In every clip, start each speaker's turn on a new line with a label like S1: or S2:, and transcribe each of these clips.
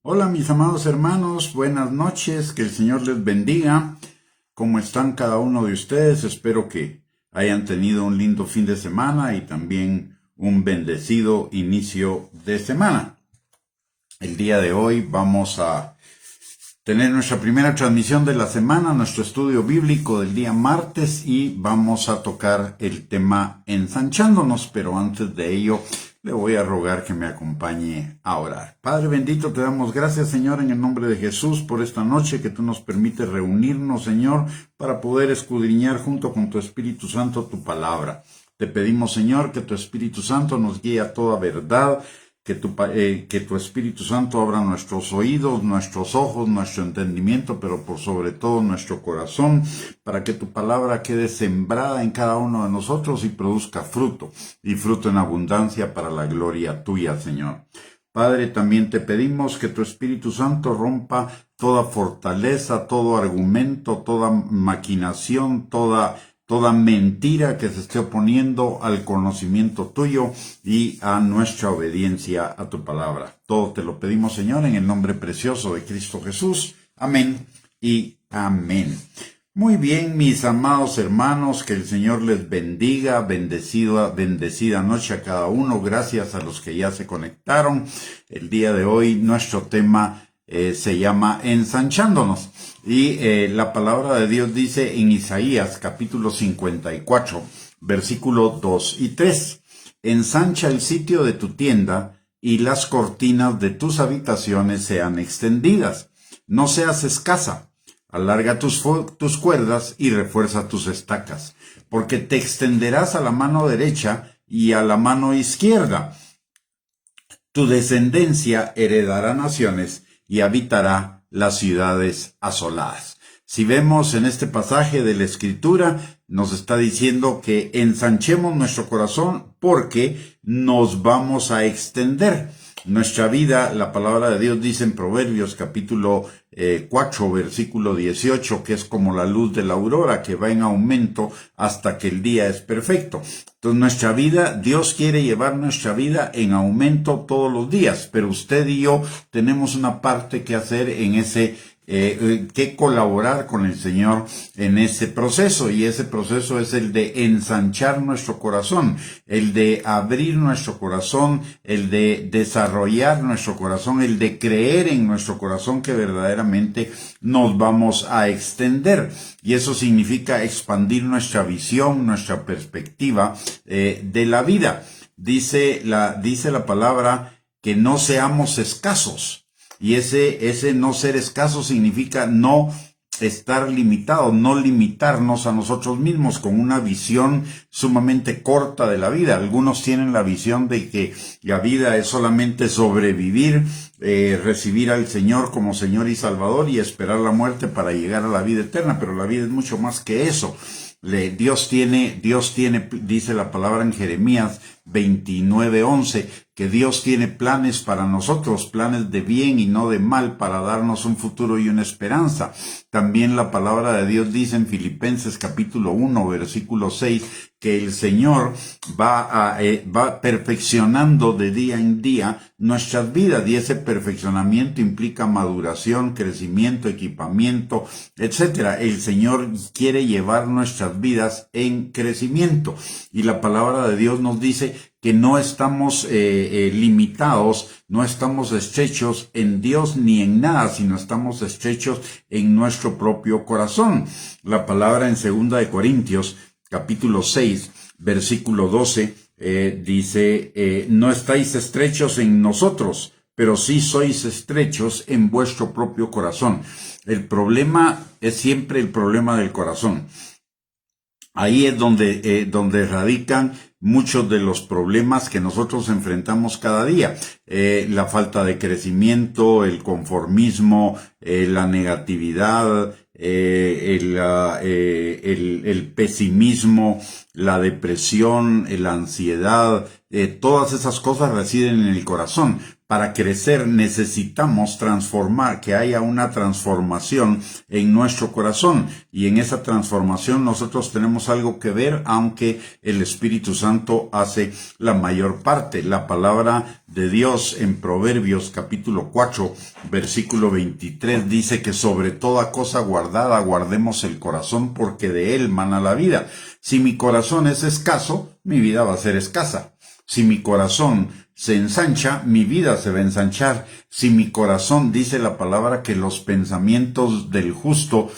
S1: Hola mis amados hermanos, buenas noches, que el Señor les bendiga. ¿Cómo están cada uno de ustedes? Espero que hayan tenido un lindo fin de semana y también un bendecido inicio de semana. El día de hoy vamos a tener nuestra primera transmisión de la semana, nuestro estudio bíblico del día martes, y vamos a tocar el tema ensanchándonos, pero antes de ello le voy a rogar que me acompañe a orar. Padre bendito, te damos gracias, Señor, en el nombre de Jesús, por esta noche que tú nos permites reunirnos, Señor, para poder escudriñar junto con tu Espíritu Santo tu palabra. Te pedimos, Señor, que tu Espíritu Santo nos guíe a toda verdad, que tu Espíritu Santo abra nuestros oídos, nuestros ojos, nuestro entendimiento, pero por sobre todo nuestro corazón, para que tu palabra quede sembrada en cada uno de nosotros y produzca fruto, y fruto en abundancia para la gloria tuya, Señor. Padre, también te pedimos que tu Espíritu Santo rompa toda fortaleza, todo argumento, toda maquinación, toda mentira que se esté oponiendo al conocimiento tuyo y a nuestra obediencia a tu palabra. Todo te lo pedimos, Señor, en el nombre precioso de Cristo Jesús. Amén y amén. Muy bien, mis amados hermanos, que el Señor les bendiga, bendecida noche a cada uno. Gracias a los que ya se conectaron. El día de hoy nuestro tema se llama ensanchándonos. Y la palabra de Dios dice en Isaías capítulo 54, versículo 2 y 3. Ensancha el sitio de tu tienda y las cortinas de tus habitaciones sean extendidas. No seas escasa. Alarga tus cuerdas y refuerza tus estacas, porque te extenderás a la mano derecha y a la mano izquierda. Tu descendencia heredará naciones y habitará las ciudades asoladas. Si vemos en este pasaje de la Escritura, nos está diciendo que ensanchemos nuestro corazón porque nos vamos a extender. Nuestra vida, la palabra de Dios dice en Proverbios capítulo 4, versículo 18, que es como la luz de la aurora, que va en aumento hasta que el día es perfecto. Entonces nuestra vida, Dios quiere llevar nuestra vida en aumento todos los días, pero usted y yo tenemos una parte que hacer en que colaborar con el Señor en ese proceso, y ese proceso es el de ensanchar nuestro corazón, el de abrir nuestro corazón, el de desarrollar nuestro corazón, el de creer en nuestro corazón que verdaderamente nos vamos a extender, y eso significa expandir nuestra visión, nuestra perspectiva de la vida. Dice la palabra que no seamos escasos. Y ese no ser escaso significa no estar limitado, no limitarnos a nosotros mismos con una visión sumamente corta de la vida. Algunos tienen la visión de que la vida es solamente sobrevivir, recibir al Señor como Señor y Salvador y esperar la muerte para llegar a la vida eterna, pero la vida es mucho más que eso. Dios tiene, dice la palabra en Jeremías 29:11, que Dios tiene planes para nosotros, planes de bien y no de mal, para darnos un futuro y una esperanza. También la palabra de Dios dice en Filipenses capítulo 1, versículo 6, que el Señor va perfeccionando de día en día nuestras vidas, y ese perfeccionamiento implica maduración, crecimiento, equipamiento, etcétera. El Señor quiere llevar nuestras vidas en crecimiento, y la palabra de Dios nos dice que no estamos limitados, no estamos estrechos en Dios ni en nada, sino estamos estrechos en nuestro propio corazón. La palabra en 2 Corintios capítulo 6, versículo 12, dice, no estáis estrechos en nosotros, pero sí sois estrechos en vuestro propio corazón. El problema es siempre el problema del corazón. Ahí es donde radican muchos de los problemas que nosotros enfrentamos cada día. La falta de crecimiento, el conformismo, la negatividad, el pesimismo, la depresión, la ansiedad, todas esas cosas residen en el corazón. Para crecer necesitamos transformar, que haya una transformación en nuestro corazón. Y en esa transformación nosotros tenemos algo que ver, aunque el Espíritu Santo hace la mayor parte. La palabra de Dios en Proverbios capítulo 4, versículo 23 dice que sobre toda cosa guardada guardemos el corazón, porque de él mana la vida. Si mi corazón es escaso, mi vida va a ser escasa. Si mi corazón se ensancha, mi vida se va a ensanchar. Si mi corazón, dice la palabra, que los pensamientos del justo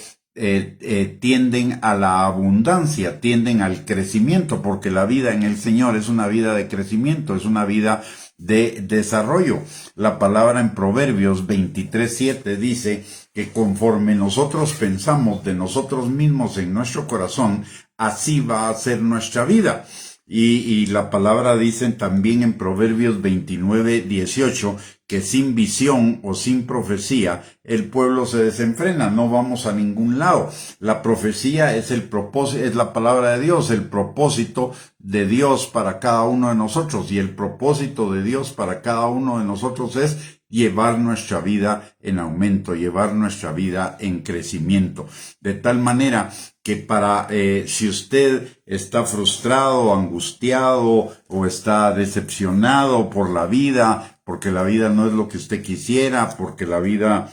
S1: tienden a la abundancia, tienden al crecimiento, porque la vida en el Señor es una vida de crecimiento, es una vida de desarrollo. La palabra en Proverbios 23:7 dice que conforme nosotros pensamos de nosotros mismos en nuestro corazón, así va a ser nuestra vida. Y la palabra dice también en Proverbios 29:18 que sin visión o sin profecía el pueblo se desenfrena, no vamos a ningún lado. La profecía es el propósito, es la palabra de Dios, el propósito de Dios para cada uno de nosotros, y el propósito de Dios para cada uno de nosotros es llevar nuestra vida en aumento, llevar nuestra vida en crecimiento. De tal manera que si usted está frustrado, angustiado o está decepcionado por la vida, porque la vida no es lo que usted quisiera, porque la vida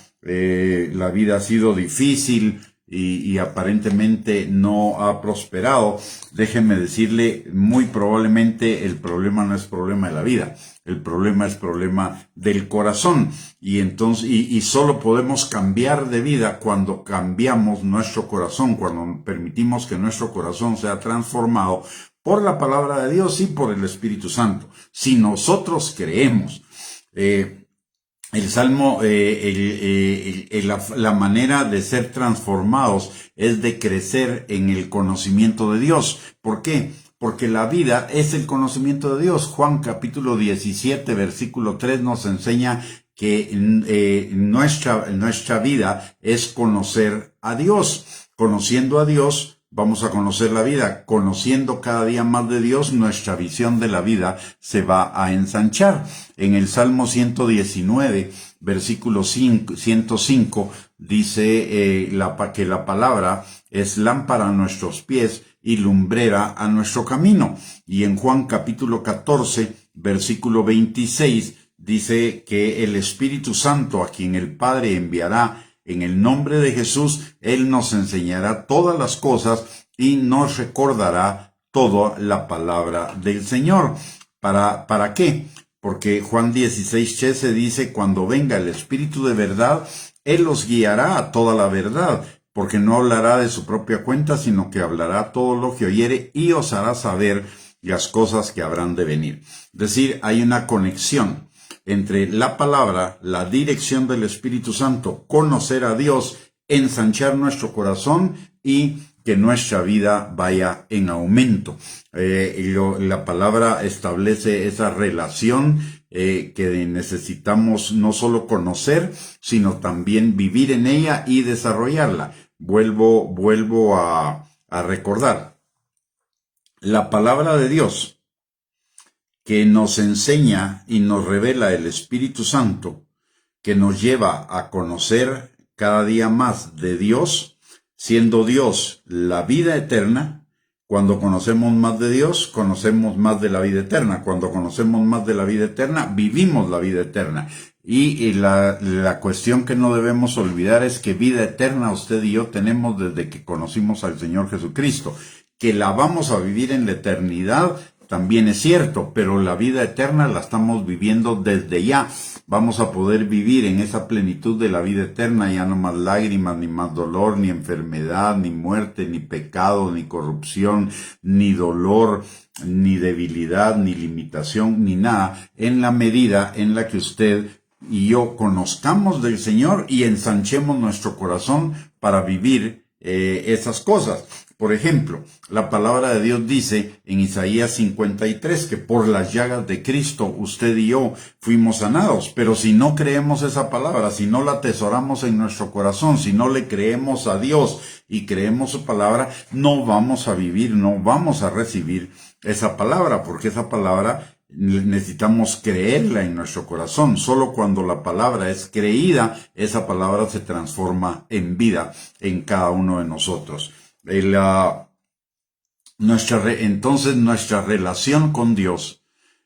S1: ha sido difícil y aparentemente no ha prosperado, déjeme decirle, muy probablemente el problema no es problema de la vida. El problema es problema del corazón, y entonces, y solo podemos cambiar de vida cuando cambiamos nuestro corazón, cuando permitimos que nuestro corazón sea transformado por la palabra de Dios y por el Espíritu Santo. Si nosotros creemos, el Salmo, la manera de ser transformados es de crecer en el conocimiento de Dios. ¿Por qué? Porque la vida es el conocimiento de Dios. Juan capítulo 17, versículo 3 nos enseña que nuestra vida es conocer a Dios. Conociendo a Dios, vamos a conocer la vida. Conociendo cada día más de Dios, nuestra visión de la vida se va a ensanchar. En el Salmo 119, versículo 105, dice que la palabra es lámpara a nuestros pies y lumbrera a nuestro camino. Y en Juan capítulo 14, versículo 26, dice que el Espíritu Santo, a quien el Padre enviará en el nombre de Jesús, Él nos enseñará todas las cosas y nos recordará toda la palabra del Señor. ¿Para qué? Porque Juan 16:13 dice, cuando venga el Espíritu de verdad, Él los guiará a toda la verdad, porque no hablará de su propia cuenta, sino que hablará todo lo que oyere y os hará saber las cosas que habrán de venir. Es decir, hay una conexión entre la palabra, la dirección del Espíritu Santo, conocer a Dios, ensanchar nuestro corazón y que nuestra vida vaya en aumento. La palabra establece esa relación que necesitamos no solo conocer, sino también vivir en ella y desarrollarla. Vuelvo a recordar. La palabra de Dios que nos enseña y nos revela el Espíritu Santo, que nos lleva a conocer cada día más de Dios, siendo Dios la vida eterna. Cuando conocemos más de Dios, conocemos más de la vida eterna. Cuando conocemos más de la vida eterna, vivimos la vida eterna. Y la cuestión que no debemos olvidar es que vida eterna usted y yo tenemos desde que conocimos al Señor Jesucristo. Que la vamos a vivir en la eternidad también es cierto, pero la vida eterna la estamos viviendo desde ya. Vamos a poder vivir en esa plenitud de la vida eterna, ya no más lágrimas, ni más dolor, ni enfermedad, ni muerte, ni pecado, ni corrupción, ni dolor, ni debilidad, ni limitación, ni nada, en la medida en la que usted y yo conozcamos del Señor y ensanchemos nuestro corazón para vivir esas cosas. Por ejemplo, la palabra de Dios dice en Isaías 53 que por las llagas de Cristo usted y yo fuimos sanados. Pero si no creemos esa palabra, si no la atesoramos en nuestro corazón, si no le creemos a Dios y creemos su palabra, no vamos a vivir, no vamos a recibir esa palabra, porque esa palabra necesitamos creerla en nuestro corazón. Solo cuando la palabra es creída, esa palabra se transforma en vida en cada uno de nosotros. Entonces nuestra relación con Dios,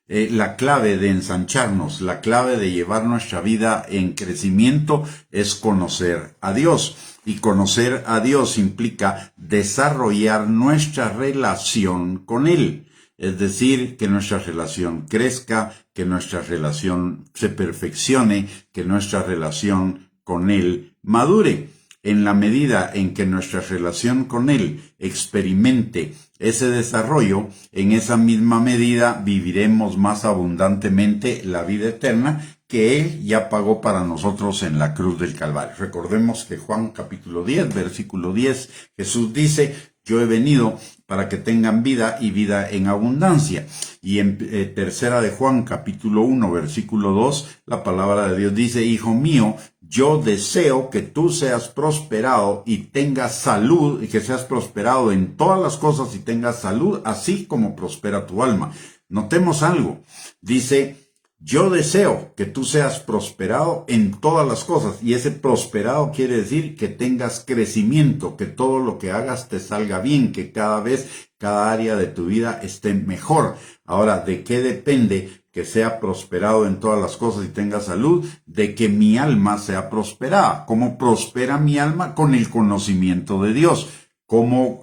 S1: la clave de ensancharnos, la clave de llevar nuestra vida en crecimiento es conocer a Dios. Y conocer a Dios implica desarrollar nuestra relación con Él. Es decir, que nuestra relación crezca, que nuestra relación se perfeccione, que nuestra relación con Él madure. En la medida en que nuestra relación con Él experimente ese desarrollo, en esa misma medida viviremos más abundantemente la vida eterna que Él ya pagó para nosotros en la cruz del Calvario. Recordemos que Juan capítulo 10, versículo 10, Jesús dice: yo he venido para que tengan vida y vida en abundancia. Y en tercera de Juan capítulo 1, versículo 2, la palabra de Dios dice: hijo mío, yo deseo que tú seas prosperado y tengas salud, y que seas prosperado en todas las cosas y tengas salud, así como prospera tu alma. Notemos algo. Dice: yo deseo que tú seas prosperado en todas las cosas. Y ese prosperado quiere decir que tengas crecimiento, que todo lo que hagas te salga bien, que cada vez, cada área de tu vida esté mejor. Ahora, ¿de qué depende que sea prosperado en todas las cosas y tenga salud? De que mi alma sea prosperada. ¿Cómo prospera mi alma? Con el conocimiento de Dios. ¿Cómo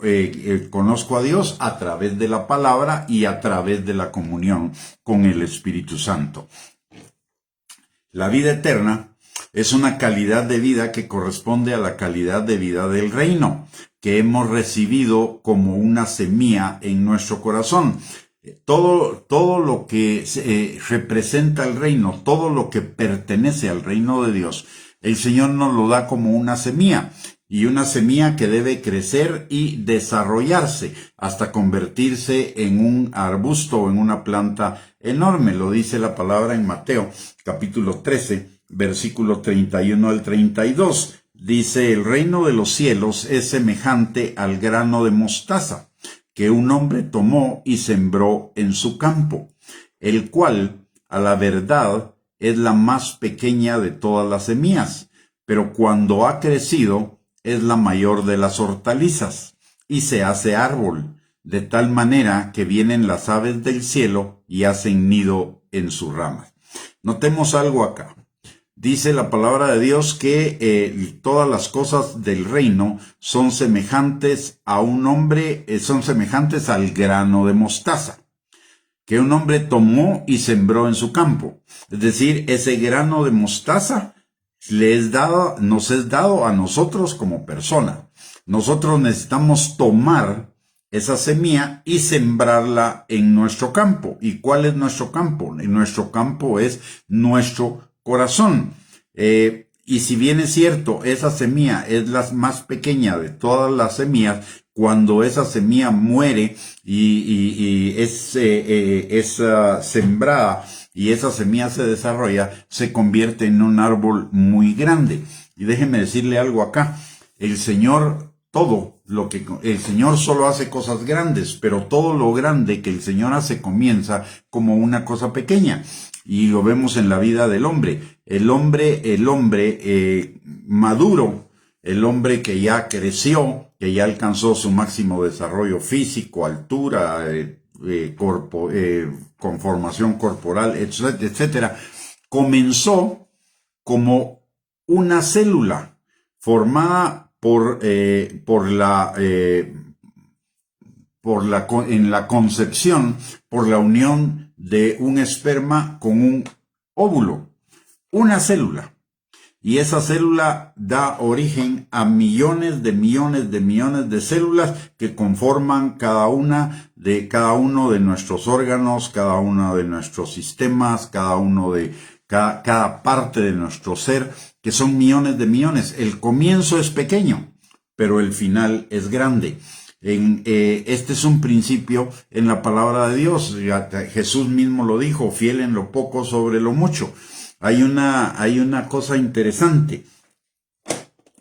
S1: conozco a Dios? A través de la palabra y a través de la comunión con el Espíritu Santo. La vida eterna es una calidad de vida que corresponde a la calidad de vida del reino, que hemos recibido como una semilla en nuestro corazón. Todo lo que representa el reino, todo lo que pertenece al reino de Dios, el Señor nos lo da como una semilla. Y una semilla que debe crecer y desarrollarse hasta convertirse en un arbusto o en una planta enorme. Lo dice la palabra en Mateo, capítulo 13, versículo 31 al 32. Dice: el reino de los cielos es semejante al grano de mostaza, que un hombre tomó y sembró en su campo, el cual, a la verdad, es la más pequeña de todas las semillas, pero cuando ha crecido, es la mayor de las hortalizas, y se hace árbol, de tal manera que vienen las aves del cielo y hacen nido en sus ramas. Notemos algo acá. Dice la palabra de Dios que todas las cosas del reino son semejantes a un hombre, son semejantes al grano de mostaza, que un hombre tomó y sembró en su campo. Es decir, ese grano de mostaza nos es dado a nosotros como persona. Nosotros necesitamos tomar esa semilla y sembrarla en nuestro campo. ¿Y cuál es nuestro campo? Nuestro campo es nuestro corazón. Y si bien es cierto, esa semilla es la más pequeña de todas las semillas, cuando esa semilla muere y es sembrada, y esa semilla se desarrolla, se convierte en un árbol muy grande. Y déjeme decirle algo acá. El Señor solo hace cosas grandes, pero todo lo grande que el Señor hace comienza como una cosa pequeña. Y lo vemos en la vida del hombre. El hombre maduro, el hombre que ya creció, que ya alcanzó su máximo desarrollo físico, altura, conformación corporal, etcétera, comenzó como una célula formada en la concepción, por la unión de un esperma con un óvulo, una célula. Y esa célula da origen a millones de células que conforman cada uno de nuestros órganos, cada uno de nuestros sistemas, cada parte de nuestro ser, que son millones de millones. El comienzo es pequeño, pero el final es grande. Este es un principio en la palabra de Dios. Jesús mismo lo dijo: fiel en lo poco, sobre lo mucho. Hay una cosa interesante,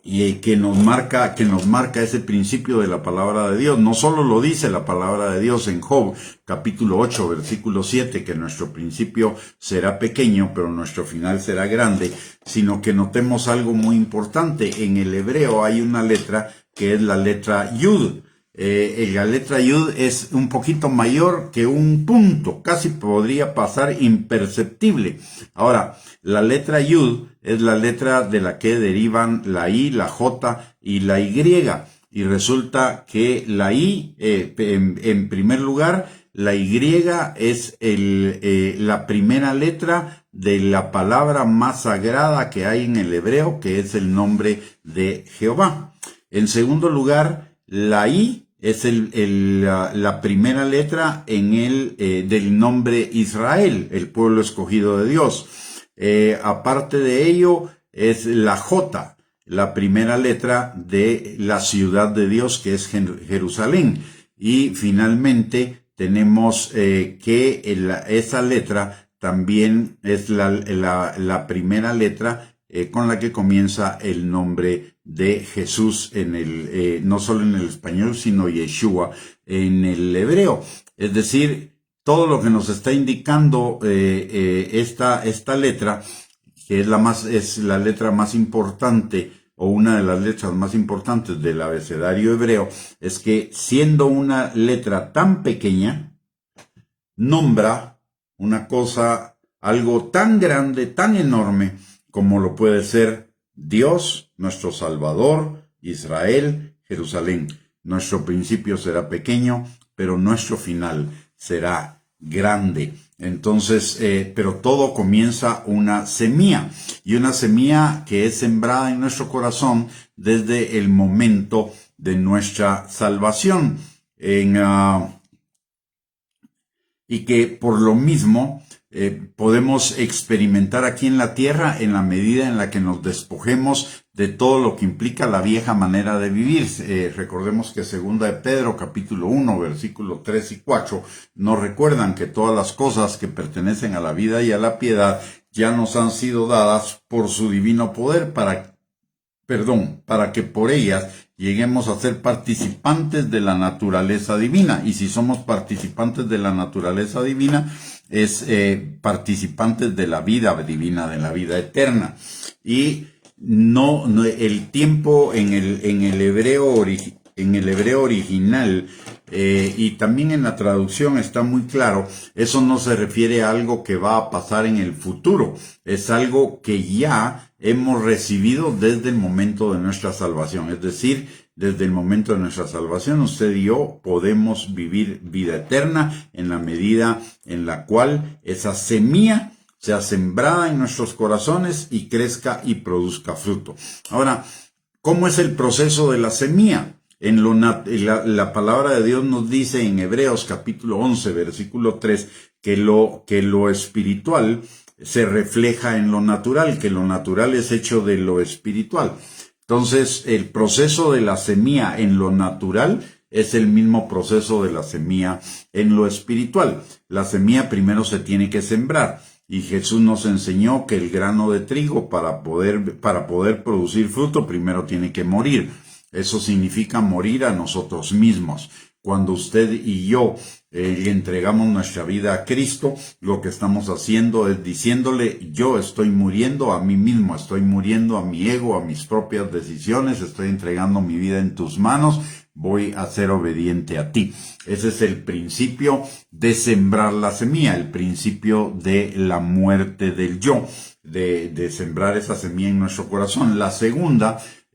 S1: y que nos marca ese principio de la palabra de Dios. No solo lo dice la palabra de Dios en Job, capítulo 8, versículo 7, que nuestro principio será pequeño, pero nuestro final será grande, sino que notemos algo muy importante. En el hebreo hay una letra que es la letra Yud. La letra Yud es un poquito mayor que un punto, casi podría pasar imperceptible. Ahora, la letra Yud es la letra de la que derivan la I, la J y la Y. Y resulta que la I, en primer lugar, la Y es la primera letra de la palabra más sagrada que hay en el hebreo, que es el nombre de Jehová. En segundo lugar, la I es la primera letra del nombre Israel, el pueblo escogido de Dios. Aparte de ello, es la J, la primera letra de la ciudad de Dios, que es Jerusalén. Y finalmente tenemos que esa letra también es la primera letra con la que comienza el nombre de Jesús no solo en el español, sino Yeshua en el hebreo. Es decir, todo lo que nos está indicando esta letra, que es la letra más importante o una de las letras más importantes del abecedario hebreo, es que siendo una letra tan pequeña, nombra una cosa, algo tan grande, tan enorme, como lo puede ser Dios, nuestro Salvador, Israel, Jerusalén. Nuestro principio será pequeño, pero nuestro final será grande. Entonces, pero todo comienza una semilla, y una semilla que es sembrada en nuestro corazón desde el momento de nuestra salvación. Y que por lo mismo podemos experimentar aquí en la tierra en la medida en la que nos despojemos de todo lo que implica la vieja manera de vivir. Recordemos que 2 de Pedro capítulo 1 versículos 3 y 4 nos recuerdan que todas las cosas que pertenecen a la vida y a la piedad ya nos han sido dadas por su divino poder para que por ellas lleguemos a ser participantes de la naturaleza divina. Y si somos participantes de la naturaleza divina, es participantes de la vida divina, de la vida eterna. Y el tiempo en el hebreo original y también en la traducción está muy claro. Eso no se refiere a algo que va a pasar en el futuro, es algo que ya hemos recibido desde el momento de nuestra salvación. Es decir, desde el momento de nuestra salvación, usted y yo podemos vivir vida eterna en la medida en la cual esa semilla sea sembrada en nuestros corazones y crezca y produzca fruto. Ahora, ¿cómo es el proceso de la semilla? La palabra de Dios nos dice en Hebreos capítulo 11, versículo 3, que lo espiritual se refleja en lo natural, que lo natural es hecho de lo espiritual. Entonces, el proceso de la semilla en lo natural es el mismo proceso de la semilla en lo espiritual. La semilla primero se tiene que sembrar. Y Jesús nos enseñó que el grano de trigo para poder producir fruto primero tiene que morir. Eso significa morir a nosotros mismos. Cuando usted y yo le entregamos nuestra vida a Cristo, lo que estamos haciendo es diciéndole: yo estoy muriendo a mí mismo, estoy muriendo a mi ego, a mis propias decisiones, estoy entregando mi vida en tus manos, voy a ser obediente a ti. Ese es el principio de sembrar la semilla, el principio de la muerte del yo, de sembrar esa semilla en nuestro corazón.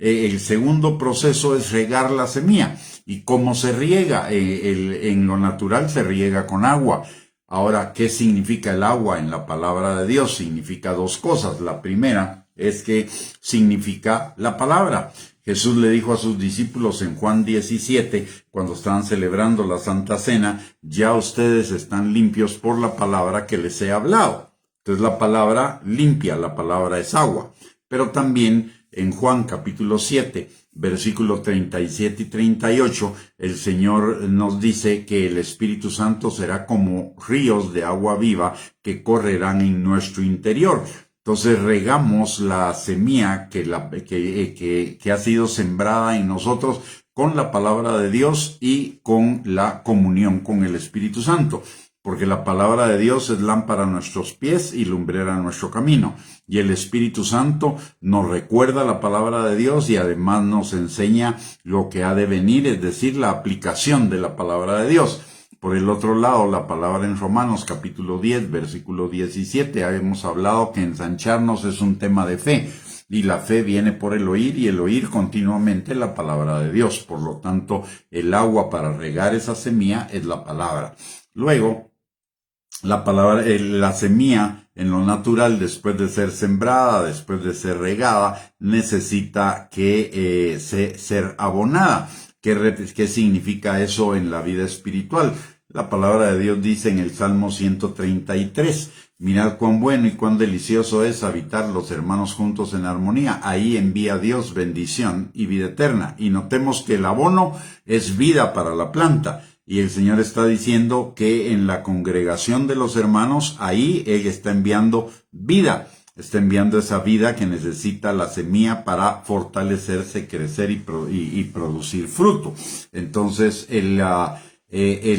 S1: El segundo proceso es regar la semilla. ¿Y cómo se riega? En lo natural se riega con agua. Ahora, ¿qué significa el agua en la palabra de Dios? Significa dos cosas. La primera es que significa la palabra. Jesús le dijo a sus discípulos en Juan 17, cuando estaban celebrando la Santa Cena: ya ustedes están limpios por la palabra que les he hablado. Entonces la palabra limpia, la palabra es agua. Pero también en Juan capítulo 7, versículos 37 y 38, el Señor nos dice que el Espíritu Santo será como ríos de agua viva que correrán en nuestro interior. Entonces regamos la semilla que ha sido sembrada en nosotros con la palabra de Dios y con la comunión con el Espíritu Santo. Porque la palabra de Dios es lámpara a nuestros pies y lumbrera a nuestro camino. Y el Espíritu Santo nos recuerda la palabra de Dios y además nos enseña lo que ha de venir, es decir, la aplicación de la palabra de Dios. Por el otro lado, la palabra en Romanos capítulo 10, versículo 17, hemos hablado que ensancharnos es un tema de fe. Y la fe viene por el oír y el oír continuamente la palabra de Dios. Por lo tanto, el agua para regar esa semilla es la palabra. Luego, la semilla en lo natural, después de ser sembrada, después de ser regada, necesita que ser abonada. ¿Qué significa eso en la vida espiritual? La palabra de Dios dice en el Salmo 133, mirad cuán bueno y cuán delicioso es habitar los hermanos juntos en armonía. Ahí envía Dios bendición y vida eterna. Y notemos que el abono es vida para la planta. Y el Señor está diciendo que en la congregación de los hermanos, ahí Él está enviando vida. Está enviando esa vida que necesita la semilla para fortalecerse, crecer y producir fruto. Entonces, el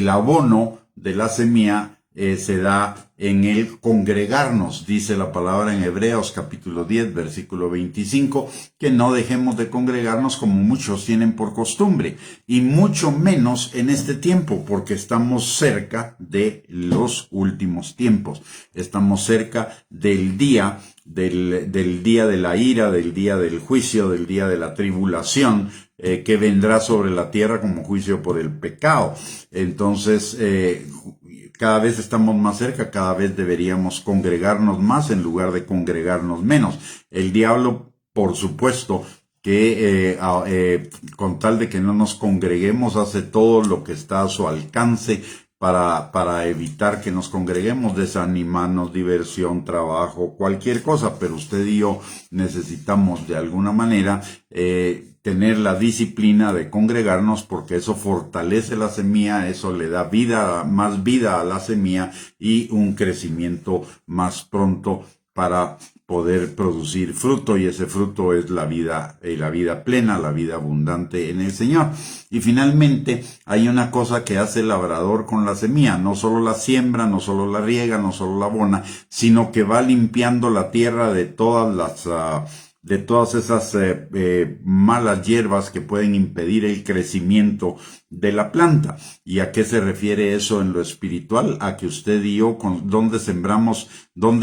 S1: abono de la semilla se da en el congregarnos, dice la palabra en Hebreos capítulo 10, versículo 25, que no dejemos de congregarnos como muchos tienen por costumbre, y mucho menos en este tiempo, porque estamos cerca de los últimos tiempos. Estamos cerca del día de la ira, del día del juicio, del día de la tribulación, que vendrá sobre la tierra como juicio por el pecado. Entonces, cada vez estamos más cerca, cada vez deberíamos congregarnos más en lugar de congregarnos menos. El diablo, por supuesto, que con tal de que no nos congreguemos, hace todo lo que está a su alcance para evitar que nos congreguemos, desanimarnos, diversión, trabajo, cualquier cosa, pero usted y yo necesitamos de alguna manera tener la disciplina de congregarnos, porque eso fortalece la semilla, eso le da más vida a la semilla y un crecimiento más pronto para poder producir fruto, y ese fruto es la vida plena, la vida abundante en el Señor. Y finalmente hay una cosa que hace el labrador con la semilla: no solo la siembra, no solo la riega, no solo la abona, sino que va limpiando la tierra de todas esas malas hierbas que pueden impedir el crecimiento de la planta. ¿Y a qué se refiere eso en lo espiritual? A que usted y yo, ¿dónde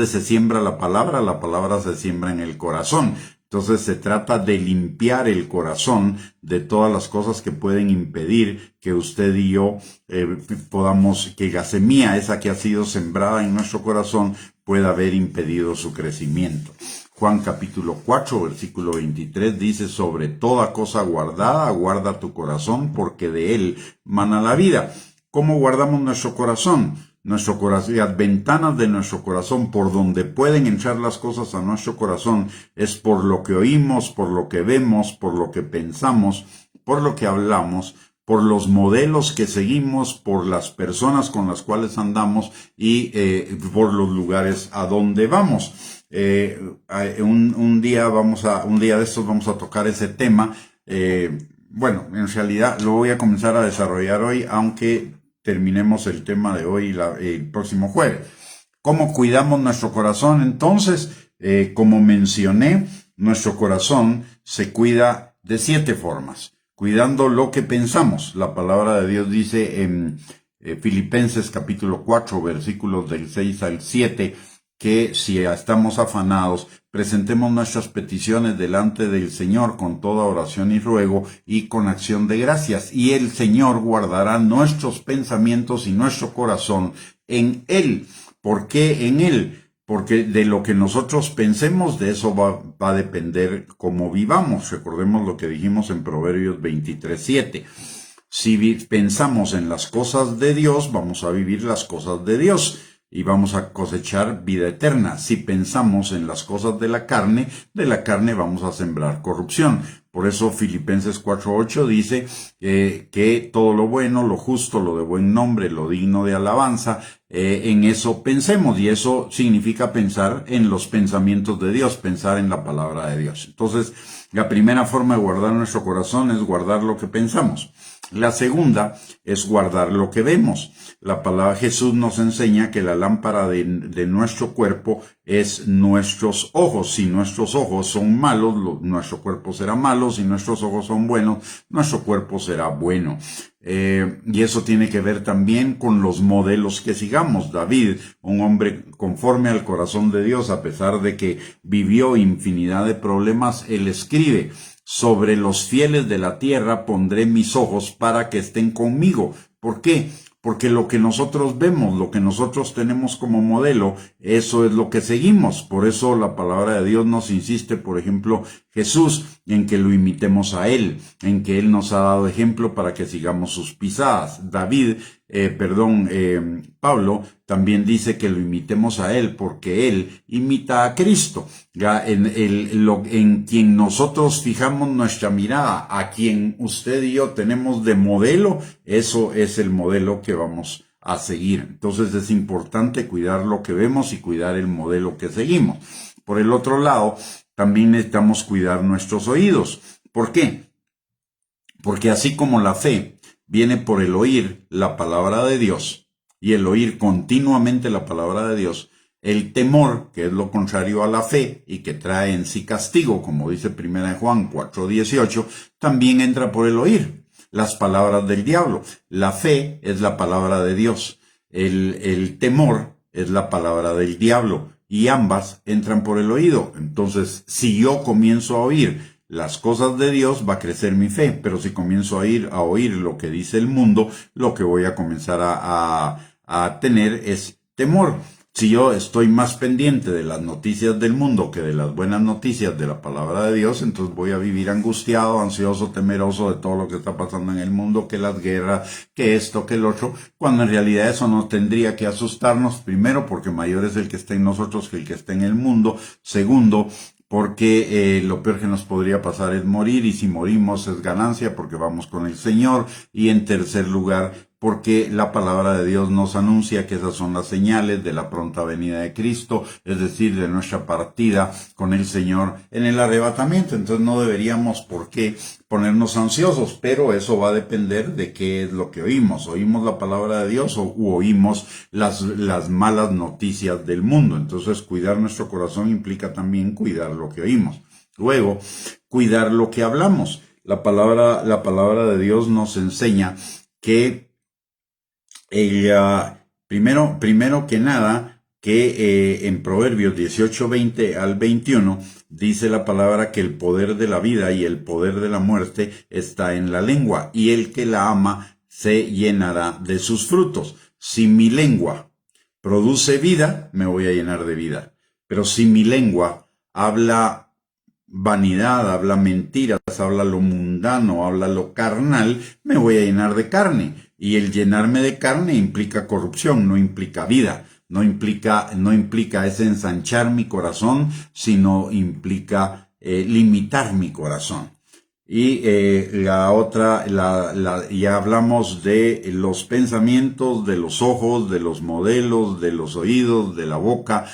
S1: se siembra la palabra? La palabra se siembra en el corazón. Entonces se trata de limpiar el corazón de todas las cosas que pueden impedir que usted y yo que la semilla esa que ha sido sembrada en nuestro corazón pueda haber impedido su crecimiento. Juan capítulo 4, versículo 23 dice: sobre toda cosa guardada, guarda tu corazón, porque de él mana la vida. ¿Cómo guardamos nuestro corazón? Las ventanas de nuestro corazón, por donde pueden entrar las cosas a nuestro corazón, es por lo que oímos, por lo que vemos, por lo que pensamos, por lo que hablamos, por los modelos que seguimos, por las personas con las cuales andamos y por los lugares a donde vamos. Un día de estos vamos a tocar ese tema. Bueno, en realidad lo voy a comenzar a desarrollar hoy, aunque terminemos el tema de hoy el próximo jueves. ¿Cómo cuidamos nuestro corazón? Entonces, como mencioné, nuestro corazón se cuida de 7 formas. Cuidando lo que pensamos. La palabra de Dios dice en Filipenses capítulo 4, versículos del 6 al 7, que si estamos afanados, presentemos nuestras peticiones delante del Señor con toda oración y ruego y con acción de gracias, y el Señor guardará nuestros pensamientos y nuestro corazón en Él. ¿Por qué en Él? Porque de lo que nosotros pensemos, de eso va a depender cómo vivamos. Recordemos lo que dijimos en Proverbios 23:7. Si pensamos en las cosas de Dios, vamos a vivir las cosas de Dios y vamos a cosechar vida eterna. Si pensamos en las cosas de la carne vamos a sembrar corrupción. Por eso Filipenses 4:8 dice que todo lo bueno, lo justo, lo de buen nombre, lo digno de alabanza, en eso pensemos, y eso significa pensar en los pensamientos de Dios, pensar en la palabra de Dios. Entonces, la primera forma de guardar nuestro corazón es guardar lo que pensamos. La segunda es guardar lo que vemos. La palabra Jesús nos enseña que la lámpara de nuestro cuerpo es nuestros ojos. Si nuestros ojos son malos, nuestro cuerpo será malo. Si nuestros ojos son buenos, nuestro cuerpo será bueno. Y eso tiene que ver también con los modelos que sigamos. David, un hombre conforme al corazón de Dios, a pesar de que vivió infinidad de problemas, él escribe: sobre los fieles de la tierra pondré mis ojos para que estén conmigo. ¿Por qué? Porque lo que nosotros vemos, lo que nosotros tenemos como modelo, eso es lo que seguimos. Por eso la palabra de Dios nos insiste, por ejemplo, Jesús, en que lo imitemos a Él, en que Él nos ha dado ejemplo para que sigamos sus pisadas. Pablo también dice que lo imitemos a Él, porque Él imita a Cristo. Ya en quien nosotros fijamos nuestra mirada, a quien usted y yo tenemos de modelo, eso es el modelo que vamos a seguir. Entonces es importante cuidar lo que vemos y cuidar el modelo que seguimos. Por el otro lado, también necesitamos cuidar nuestros oídos. ¿Por qué? Porque así como la fe viene por el oír la palabra de Dios, y el oír continuamente la palabra de Dios, el temor, que es lo contrario a la fe y que trae en sí castigo, como dice 1 Juan 4:18, también entra por el oír las palabras del diablo. La fe es la palabra de Dios. El temor es la palabra del diablo. Y ambas entran por el oído. Entonces, si yo comienzo a oír las cosas de Dios, va a crecer mi fe. Pero si comienzo a oír lo que dice el mundo, lo que voy a comenzar a tener es temor. Si yo estoy más pendiente de las noticias del mundo que de las buenas noticias de la palabra de Dios, entonces voy a vivir angustiado, ansioso, temeroso de todo lo que está pasando en el mundo, que las guerras, que esto, que el otro, cuando en realidad eso no tendría que asustarnos, primero porque mayor es el que está en nosotros que el que está en el mundo, segundo, porque lo peor que nos podría pasar es morir, y si morimos es ganancia porque vamos con el Señor, y en tercer lugar, porque la palabra de Dios nos anuncia que esas son las señales de la pronta venida de Cristo, es decir, de nuestra partida con el Señor en el arrebatamiento. Entonces no deberíamos por qué ponernos ansiosos, pero eso va a depender de qué es lo que oímos. ¿Oímos la palabra de Dios o oímos las malas noticias del mundo? Entonces cuidar nuestro corazón implica también cuidar lo que oímos. Luego, cuidar lo que hablamos. La palabra de Dios nos enseña que primero que nada, que en Proverbios 18:20 al 21 dice la palabra que el poder de la vida y el poder de la muerte está en la lengua, y el que la ama se llenará de sus frutos. Si mi lengua produce vida, me voy a llenar de vida. Pero si mi lengua habla vanidad, habla mentiras, habla lo mundano, habla lo carnal, me voy a llenar de carne. Y el llenarme de carne implica corrupción, no implica vida, no implica ese ensanchar mi corazón, sino implica limitar mi corazón. Y la otra, ya hablamos de los pensamientos, de los ojos, de los modelos, de los oídos, de la boca.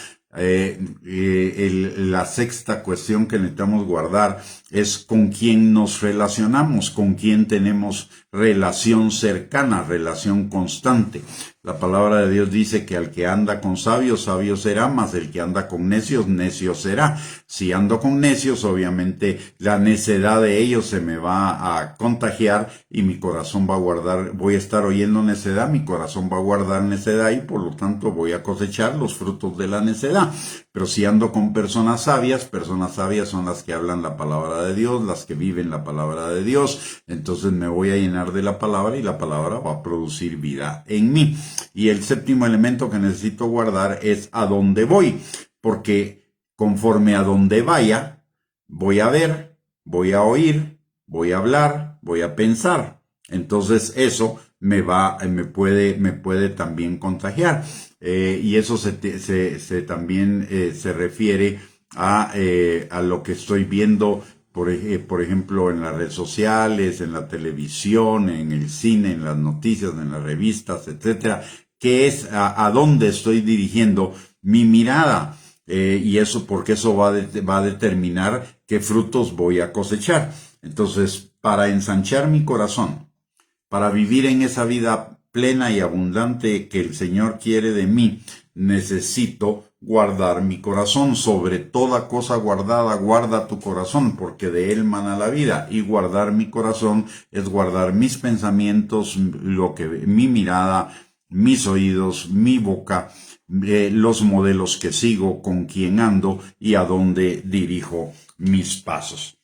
S1: La sexta cuestión que necesitamos guardar es con quién nos relacionamos, con quién tenemos relación cercana, relación constante. La palabra de Dios dice que al que anda con sabios, sabio será, mas el que anda con necios, necio será. Si ando con necios, obviamente la necedad de ellos se me va a contagiar y mi corazón va a voy a estar oyendo necedad, mi corazón va a guardar necedad y por lo tanto voy a cosechar los frutos de la necedad. Pero si ando con personas sabias son las que hablan la palabra de Dios, las que viven la palabra de Dios, entonces me voy a llenar de la palabra y la palabra va a producir vida en mí. Y el séptimo elemento que necesito guardar es a dónde voy, porque conforme a donde vaya, voy a ver, voy a oír, voy a hablar, voy a pensar. Entonces eso me puede también contagiar. Y eso también se refiere a lo que estoy viendo por ejemplo, en las redes sociales, en la televisión, en el cine, en las noticias, en las revistas, etcétera, que es a dónde estoy dirigiendo mi mirada. Y eso, porque eso va a determinar qué frutos voy a cosechar. Entonces, para ensanchar mi corazón, para vivir en esa vida plena y abundante que el Señor quiere de mí, necesito guardar mi corazón. Sobre toda cosa guardada, guarda tu corazón, porque de él mana la vida. Y guardar mi corazón es guardar mis pensamientos, mi mirada, mis oídos, mi boca, los modelos que sigo, con quién ando y a dónde dirijo mis pasos.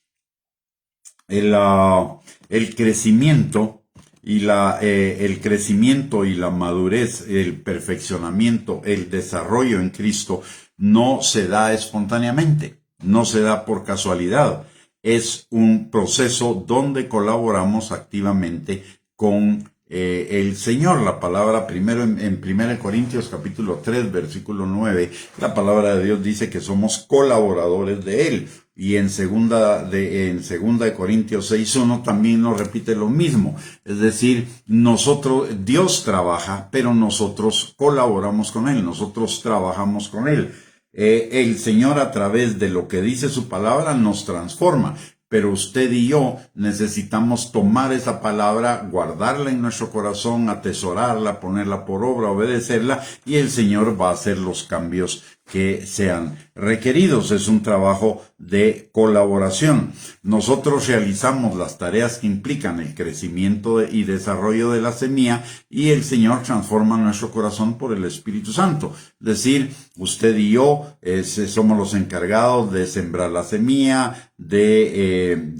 S1: El crecimiento y el crecimiento y la madurez, el perfeccionamiento, el desarrollo en Cristo no se da espontáneamente, no se da por casualidad. Es un proceso donde colaboramos activamente con el Señor. La palabra primero en 1 Corintios capítulo 3 versículo 9, la palabra de Dios dice que somos colaboradores de Él. Y en segunda de Corintios 6:1 también nos repite lo mismo. Es decir, Dios trabaja, pero nosotros colaboramos con Él, nosotros trabajamos con Él. El Señor, a través de lo que dice su palabra, nos transforma. Pero usted y yo necesitamos tomar esa palabra, guardarla en nuestro corazón, atesorarla, ponerla por obra, obedecerla, y el Señor va a hacer los cambios que sean requeridos. Es un trabajo de colaboración. Nosotros realizamos las tareas que implican el crecimiento y desarrollo de la semilla, y el Señor transforma nuestro corazón por el Espíritu Santo. Es decir, usted y yo somos los encargados de sembrar la semilla, de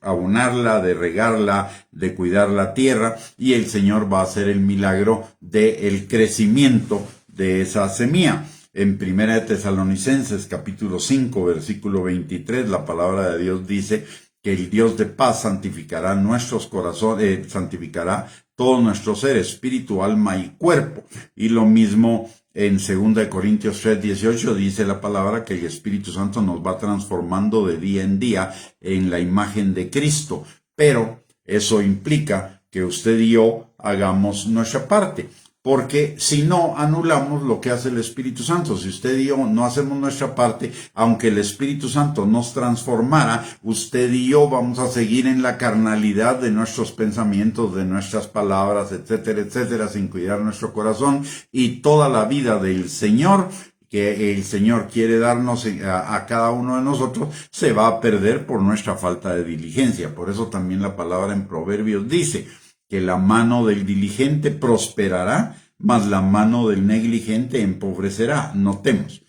S1: abonarla, de regarla, de cuidar la tierra, y el Señor va a hacer el milagro del crecimiento de esa semilla. En 1 de Tesalonicenses capítulo 5 versículo 23, la palabra de Dios dice que el Dios de paz santificará nuestros corazones, santificará todo nuestro ser, espíritu, alma y cuerpo. Y lo mismo en 2 de Corintios 3:18 dice la palabra que el Espíritu Santo nos va transformando de día en día en la imagen de Cristo. Pero eso implica que usted y yo hagamos nuestra parte. Porque si no, anulamos lo que hace el Espíritu Santo. Si usted y yo no hacemos nuestra parte, aunque el Espíritu Santo nos transformara, usted y yo vamos a seguir en la carnalidad de nuestros pensamientos, de nuestras palabras, etcétera, etcétera, sin cuidar nuestro corazón. Y toda la vida del Señor, que el Señor quiere darnos a cada uno de nosotros, se va a perder por nuestra falta de diligencia. Por eso también la palabra en Proverbios dice que la mano del diligente prosperará, mas la mano del negligente empobrecerá. Notemos.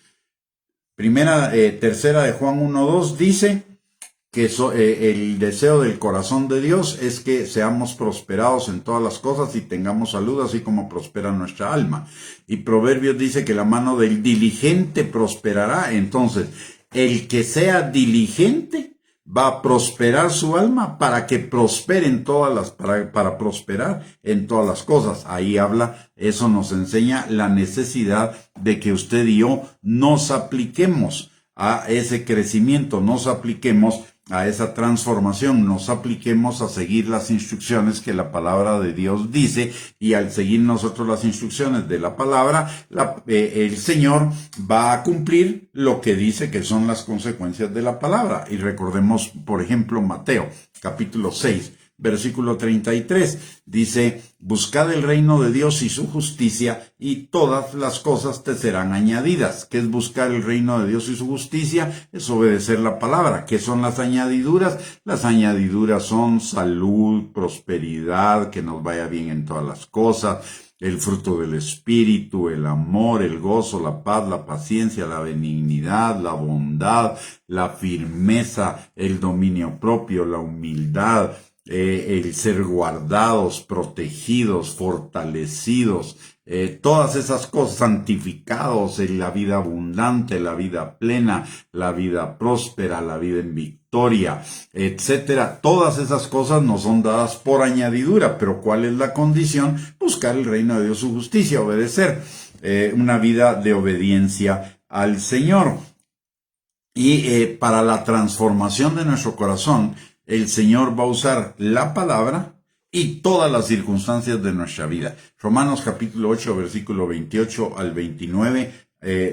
S1: Tercera de Juan 1:2 dice que el deseo del corazón de Dios es que seamos prosperados en todas las cosas y tengamos salud, así como prospera nuestra alma. Y Proverbios dice que la mano del diligente prosperará. Entonces, el que sea diligente va a prosperar su alma para que prospere en para prosperar en todas las cosas. Ahí eso nos enseña la necesidad de que usted y yo nos apliquemos a ese crecimiento, nos apliquemos a esa transformación, nos apliquemos a seguir las instrucciones que la palabra de Dios dice, y al seguir nosotros las instrucciones de la palabra, el Señor va a cumplir lo que dice que son las consecuencias de la palabra. Y recordemos, por ejemplo, Mateo, capítulo 6, versículo 33, dice: buscad el reino de Dios y su justicia, y todas las cosas te serán añadidas. ¿Qué es buscar el reino de Dios y su justicia? Es obedecer la palabra. ¿Qué son las añadiduras? Las añadiduras son salud, prosperidad, que nos vaya bien en todas las cosas, el fruto del Espíritu, el amor, el gozo, la paz, la paciencia, la benignidad, la bondad, la firmeza, el dominio propio, la humildad, el ser guardados, protegidos, fortalecidos, todas esas cosas, santificados en la vida abundante, la vida plena, la vida próspera, la vida en victoria, etcétera. Todas esas cosas nos son dadas por añadidura, pero ¿cuál es la condición? Buscar el reino de Dios, su justicia, obedecer, una vida de obediencia al Señor. Y para la transformación de nuestro corazón, el Señor va a usar la palabra y todas las circunstancias de nuestra vida. Romanos capítulo 8, versículo 28 al 29,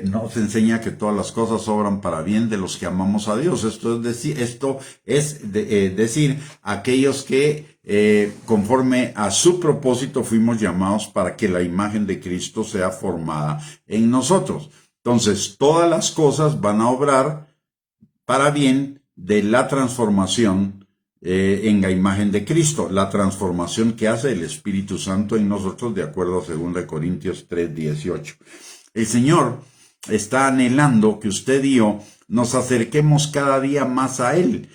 S1: nos enseña que todas las cosas obran para bien de los que amamos a Dios. Esto es decir, aquellos que conforme a su propósito fuimos llamados para que la imagen de Cristo sea formada en nosotros. Entonces, todas las cosas van a obrar para bien de la transformación en la imagen de Cristo, la transformación que hace el Espíritu Santo en nosotros, de acuerdo a 2 Corintios 3:18. El Señor está anhelando que usted y yo nos acerquemos cada día más a Él,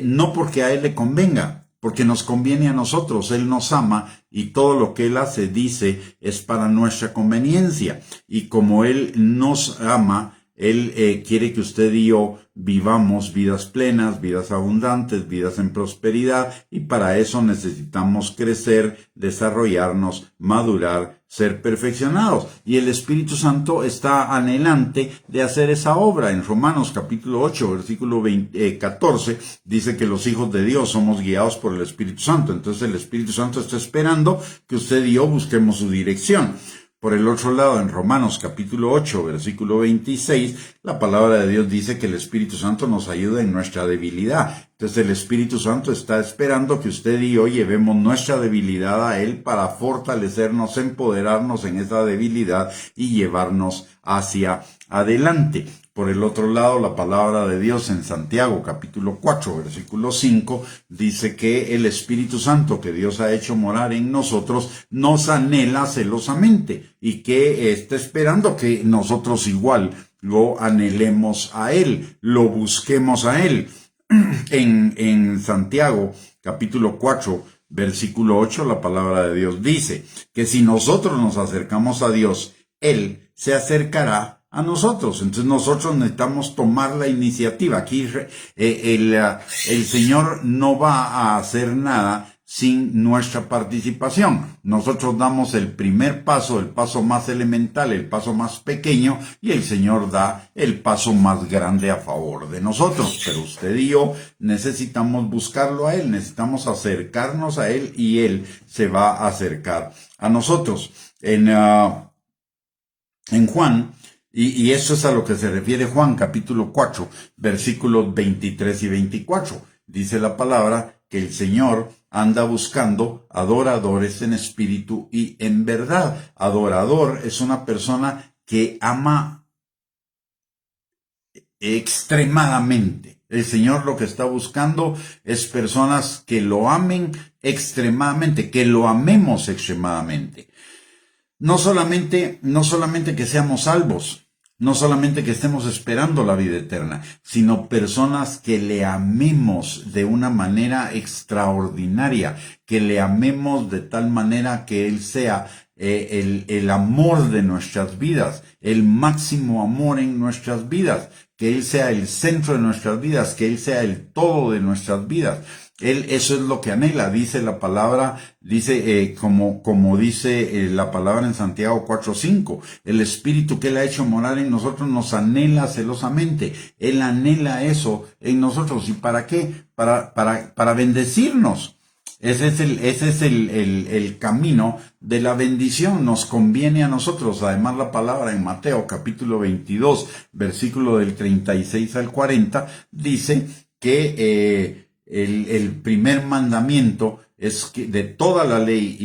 S1: no porque a Él le convenga, porque nos conviene a nosotros. Él nos ama y todo lo que Él hace, dice, es para nuestra conveniencia. Y como Él nos ama, Él quiere que usted y yo vivamos vidas plenas, vidas abundantes, vidas en prosperidad, y para eso necesitamos crecer, desarrollarnos, madurar, ser perfeccionados. Y el Espíritu Santo está anhelante de hacer esa obra. En Romanos capítulo 8, versículo 14, dice que los hijos de Dios somos guiados por el Espíritu Santo. Entonces el Espíritu Santo está esperando que usted y yo busquemos su dirección. Por el otro lado, en Romanos capítulo 8, versículo 26, la palabra de Dios dice que el Espíritu Santo nos ayuda en nuestra debilidad. Entonces el Espíritu Santo está esperando que usted y yo llevemos nuestra debilidad a Él para fortalecernos, empoderarnos en esa debilidad y llevarnos hacia adelante. Por el otro lado, la palabra de Dios en Santiago capítulo 4, versículo 5, dice que el Espíritu Santo que Dios ha hecho morar en nosotros nos anhela celosamente y que está esperando que nosotros igual lo anhelemos a Él, lo busquemos a Él. En Santiago capítulo 4, versículo 8, la palabra de Dios dice que si nosotros nos acercamos a Dios, Él se acercará a nosotros. Entonces nosotros necesitamos tomar la iniciativa. Aquí el Señor no va a hacer nada sin nuestra participación. Nosotros damos el primer paso, el paso más elemental, el paso más pequeño, y el Señor da el paso más grande a favor de nosotros. Pero usted y yo necesitamos buscarlo a Él, necesitamos acercarnos a Él y Él se va a acercar a nosotros. En Juan, y eso es a lo que se refiere Juan capítulo 4, versículos 23 y 24. Dice la palabra que el Señor anda buscando adoradores en espíritu y en verdad. Adorador es una persona que ama extremadamente. El Señor lo que está buscando es personas que lo amen extremadamente, que lo amemos extremadamente. No solamente que seamos salvos, no solamente que estemos esperando la vida eterna, sino personas que le amemos de una manera extraordinaria, que le amemos de tal manera que Él sea el amor de nuestras vidas, el máximo amor en nuestras vidas, que Él sea el centro de nuestras vidas, que Él sea el todo de nuestras vidas. Él eso es lo que anhela, dice la palabra, como dice la palabra en Santiago 4:5, el Espíritu que Él ha hecho morar en nosotros nos anhela celosamente. Él anhela eso en nosotros. ¿Y para qué? Para bendecirnos. Ese es el camino de la bendición. Nos conviene a nosotros. Además, la palabra en Mateo capítulo 22, versículo del 36 al 40, dice que el primer mandamiento es que de toda la ley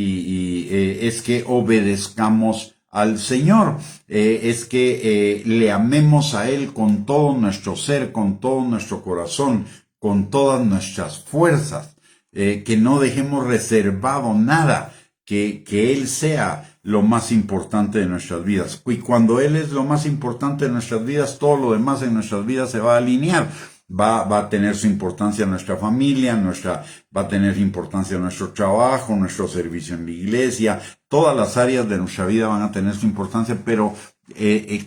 S1: es que obedezcamos al Señor, es que le amemos a Él con todo nuestro ser, con todo nuestro corazón, con todas nuestras fuerzas, que no dejemos reservado nada, que Él sea lo más importante de nuestras vidas. Y cuando Él es lo más importante de nuestras vidas, todo lo demás en nuestras vidas se va a alinear. Va a tener su importancia nuestra familia, va a tener importancia nuestro trabajo, nuestro servicio en la iglesia, todas las áreas de nuestra vida van a tener su importancia, pero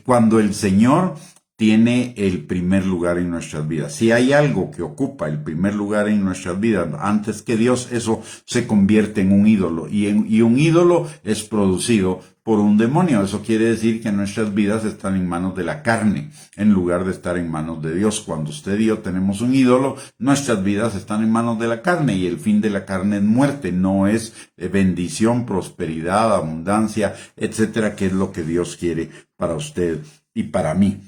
S1: cuando el Señor tiene el primer lugar en nuestras vidas. Si hay algo que ocupa el primer lugar en nuestras vidas antes que Dios, eso se convierte en un ídolo. Y un ídolo es producido por un demonio. Eso quiere decir que nuestras vidas están en manos de la carne, en lugar de estar en manos de Dios. Cuando usted y yo tenemos un ídolo, nuestras vidas están en manos de la carne, y el fin de la carne es muerte, no es bendición, prosperidad, abundancia, etcétera, que es lo que Dios quiere para usted y para mí.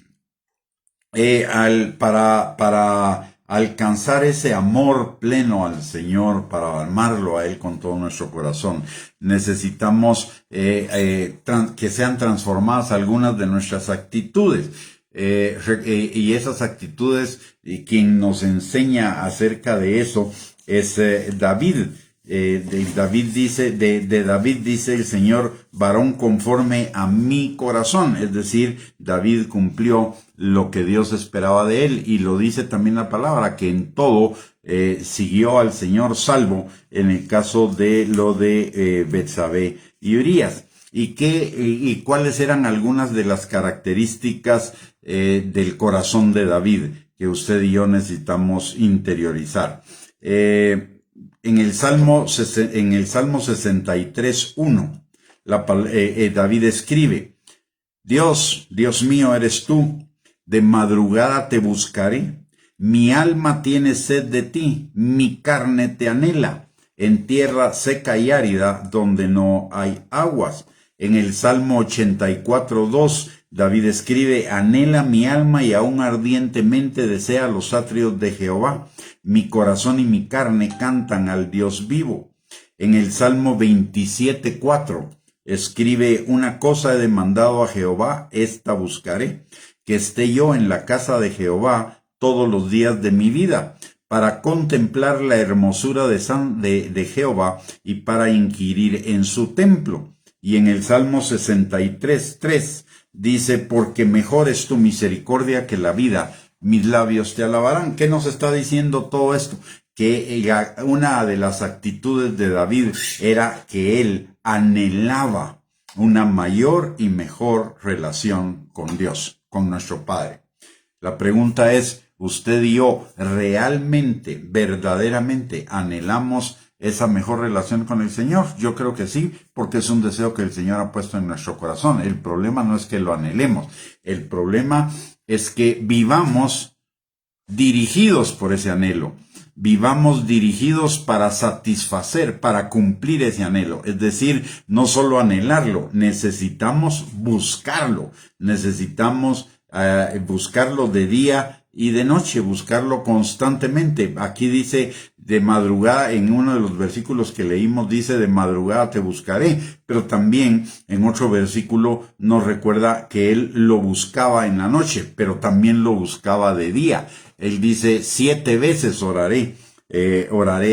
S1: Para alcanzar ese amor pleno al Señor, para amarlo a Él con todo nuestro corazón, necesitamos que sean transformadas algunas de nuestras actitudes. Y esas actitudes, quien nos enseña acerca de eso es David. De David dice el Señor, varón conforme a mi corazón. Es decir, David cumplió lo que Dios esperaba de él, y lo dice también la palabra, que en todo siguió al Señor, salvo en el caso de lo de Betsabé y Urías. ¿Y cuáles eran algunas de las características del corazón de David que usted y yo necesitamos interiorizar? En el Salmo 63:1, David escribe: Dios mío eres tú, de madrugada te buscaré, mi alma tiene sed de ti, mi carne te anhela, en tierra seca y árida, donde no hay aguas. En el Salmo 84:2, David escribe: anhela mi alma y aún ardientemente desea los atrios de Jehová. Mi corazón y mi carne cantan al Dios vivo. En el Salmo 27:4 escribe: una cosa he demandado a Jehová, esta buscaré, que esté yo en la casa de Jehová todos los días de mi vida, para contemplar la hermosura de Jehová y para inquirir en su templo. Y en el Salmo 63:3 dice: porque mejor es tu misericordia que la vida, mis labios te alabarán. ¿Qué nos está diciendo todo esto? Que una de las actitudes de David era que él anhelaba una mayor y mejor relación con Dios, con nuestro Padre. La pregunta es, ¿usted y yo realmente, verdaderamente anhelamos esa mejor relación con el Señor? Yo creo que sí, porque es un deseo que el Señor ha puesto en nuestro corazón. El problema no es que lo anhelemos, el problema es que vivamos dirigidos por ese anhelo, vivamos dirigidos para satisfacer, para cumplir ese anhelo. Es decir, no solo anhelarlo, necesitamos buscarlo, necesitamos buscarlo de día y de noche, buscarlo constantemente. Aquí dice de madrugada, en uno de los versículos que leímos dice: de madrugada te buscaré, pero también en otro versículo nos recuerda que él lo buscaba en la noche, pero también lo buscaba de día. Él dice: 7 veces oraré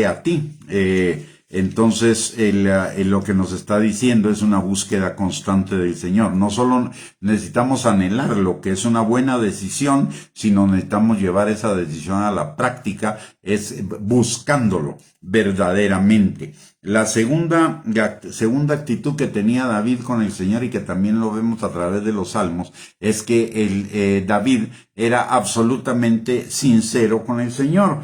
S1: a ti. Entonces, lo que nos está diciendo es una búsqueda constante del Señor. No solo necesitamos anhelarlo, que es una buena decisión, sino necesitamos llevar esa decisión a la práctica, es buscándolo verdaderamente. La segunda actitud que tenía David con el Señor, y que también lo vemos a través de los Salmos, es que David era absolutamente sincero con el Señor.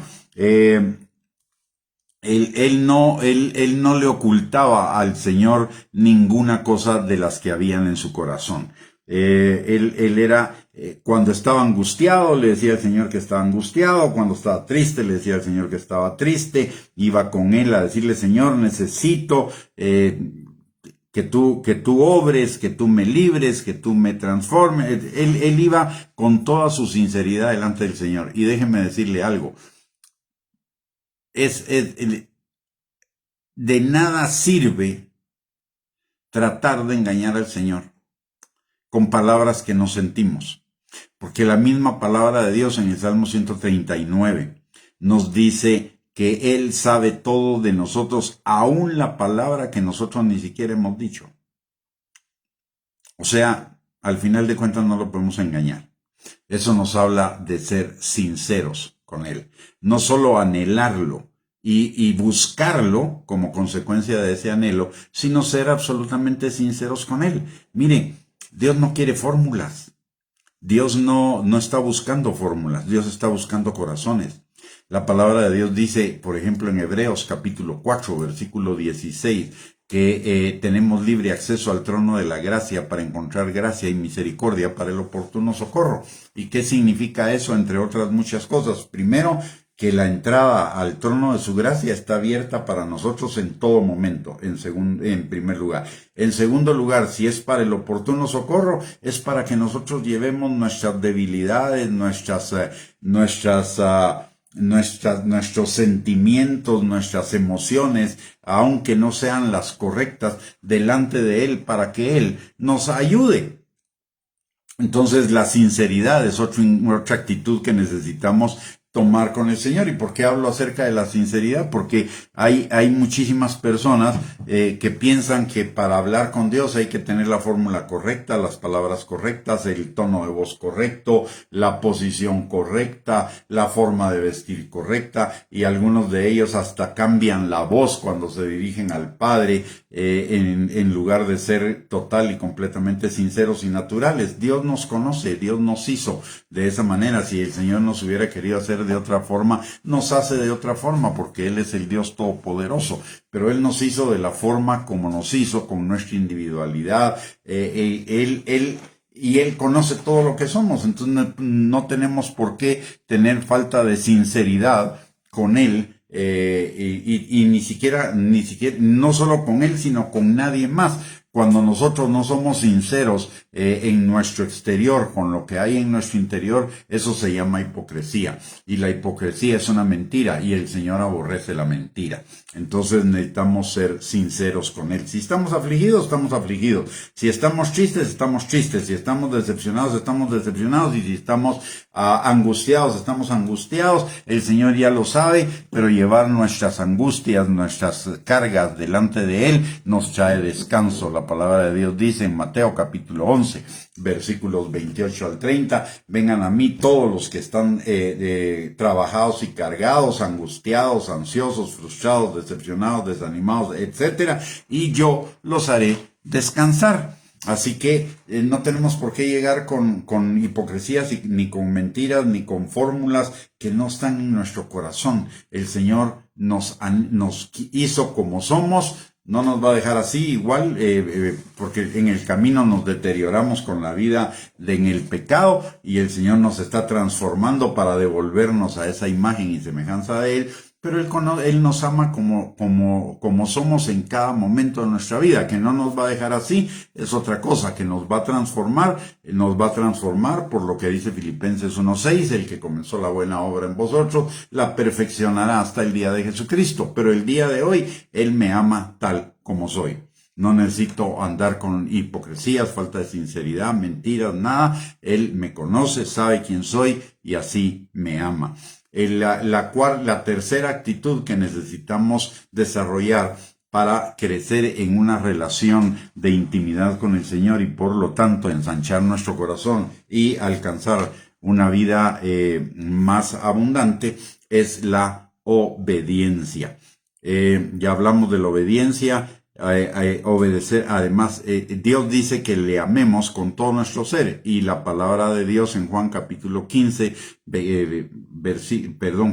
S1: Él no le ocultaba al Señor ninguna cosa de las que habían en su corazón. Él era, cuando estaba angustiado, le decía al Señor que estaba angustiado; cuando estaba triste, le decía al Señor que estaba triste; iba con él a decirle: Señor, necesito que tú obres, que tú me libres, que tú me transformes. Él iba con toda su sinceridad delante del Señor. Y déjeme decirle algo. De nada sirve tratar de engañar al Señor con palabras que no sentimos, porque la misma palabra de Dios en el Salmo 139 nos dice que Él sabe todo de nosotros, aún la palabra que nosotros ni siquiera hemos dicho. O sea, al final de cuentas no lo podemos engañar. Eso nos habla de ser sinceros con Él, no solo anhelarlo y buscarlo como consecuencia de ese anhelo, sino ser absolutamente sinceros con Él. Mire, Dios no quiere fórmulas. Dios no está buscando fórmulas, Dios está buscando corazones. La palabra de Dios dice, por ejemplo, en Hebreos capítulo 4, versículo 16, que tenemos libre acceso al trono de la gracia para encontrar gracia y misericordia para el oportuno socorro. ¿Y qué significa eso? Entre otras muchas cosas. Primero, que la entrada al trono de su gracia está abierta para nosotros en todo momento, en primer lugar. En segundo lugar, si es para el oportuno socorro, es para que nosotros llevemos nuestras debilidades, nuestros sentimientos, nuestras emociones, aunque no sean las correctas, delante de Él para que Él nos ayude. Entonces la sinceridad es otra actitud que necesitamos tomar con el Señor. ¿Y por qué hablo acerca de la sinceridad? Porque hay muchísimas personas que piensan que para hablar con Dios hay que tener la fórmula correcta, las palabras correctas, el tono de voz correcto, la posición correcta, la forma de vestir correcta, y algunos de ellos hasta cambian la voz cuando se dirigen al Padre en lugar de ser total y completamente sinceros y naturales. Dios nos conoce, Dios nos hizo de esa manera. Si el Señor nos hubiera querido hacer de otra forma, nos hace de otra forma, porque Él es el Dios todopoderoso, pero Él nos hizo de la forma como nos hizo, con nuestra individualidad. Y Él conoce todo lo que somos, entonces no tenemos por qué tener falta de sinceridad con Él, y ni siquiera, no solo con Él, sino con nadie más. Cuando nosotros no somos sinceros en nuestro exterior, con lo que hay en nuestro interior, eso se llama hipocresía. Y la hipocresía es una mentira, y el Señor aborrece la mentira. Entonces necesitamos ser sinceros con Él. Si estamos afligidos, estamos afligidos. Si estamos tristes, estamos tristes. Si estamos decepcionados, estamos decepcionados. Y si estamos angustiados, estamos angustiados. El Señor ya lo sabe, pero llevar nuestras angustias, nuestras cargas delante de Él nos trae descanso. La palabra de Dios dice en Mateo capítulo 11, versículos 28 al 30, vengan a mí todos los que están trabajados y cargados, angustiados, ansiosos, frustrados, decepcionados, desanimados, etcétera, y yo los haré descansar. Así que no tenemos por qué llegar con hipocresías, ni con mentiras, ni con fórmulas que no están en nuestro corazón. El Señor nos hizo como somos. No nos va a dejar así igual, porque en el camino nos deterioramos con la vida en el pecado, y el Señor nos está transformando para devolvernos a esa imagen y semejanza de Él. Pero Él nos ama como somos en cada momento de nuestra vida. Que no nos va a dejar así es otra cosa. Que nos va a transformar por lo que dice Filipenses 1:6, el que comenzó la buena obra en vosotros, la perfeccionará hasta el día de Jesucristo. Pero el día de hoy, Él me ama tal como soy. No necesito andar con hipocresías, falta de sinceridad, mentiras, nada. Él me conoce, sabe quién soy, y así me ama. La tercera actitud que necesitamos desarrollar para crecer en una relación de intimidad con el Señor, y por lo tanto ensanchar nuestro corazón y alcanzar una vida más abundante, es la obediencia. Ya hablamos de la obediencia. Obedecer, además, Dios dice que le amemos con todo nuestro ser, y la palabra de Dios en Juan capítulo 15,